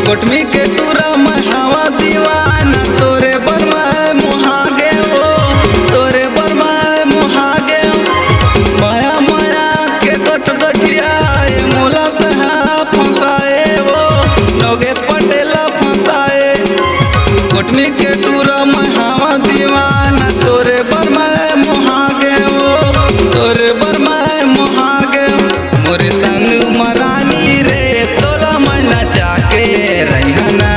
कोटमी के टूरा में हवा दीवाना तोरे बरमा मुहागे हो तोरे बरमा मुहागे माया माया के गोट गठिया मोला तहा फंसाए वो नोगेश पटेला फंसाए कोटमी के टूरा में हवा दीवाना तोरे बरमा मुहागे हो तोरे बरमा मुहागे मोरे संग मरानी रे तोला मैं नचा के रहना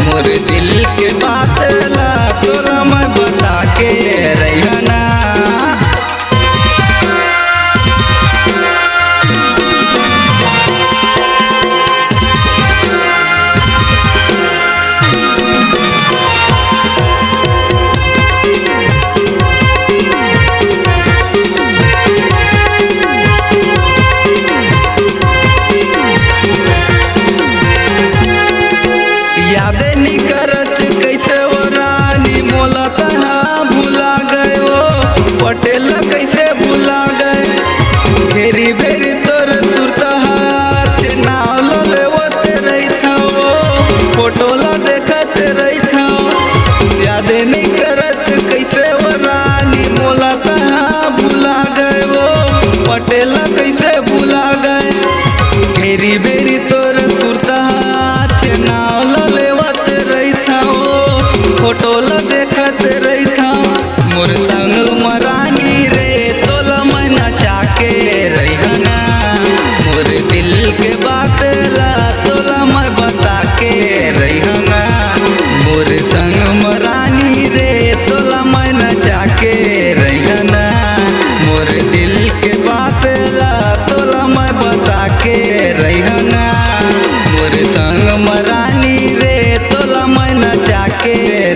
मोरे दिल के बात ला तोला मैं बता के रहना। यादें निकरच कैसे वो रानी मोला तहा भुला गए वो पटेल कैसे भुला गए घेरी भेरी तोर सुरता हाथ नाव लेवत रही था वो फोटो ला देखत रही था यादें निकरच कैसे वो रानी मोला तहा भुला गए वो पटेल कैसे भुला गए घेरी भेरी तोर सुरता हाथ नाव लेवत रही था फोटो ला देखत रही था मोर संग मरानी रे तोला मैं नचा के रहना मोर दिल के बात ला तोला मैं बता के रहना मोर संग मरानी रे तोला मैं नचा के रहना मोर दिल के बात ला तोला मैं बता के रहना मोर संग मरानी रे तोला मैं नचा के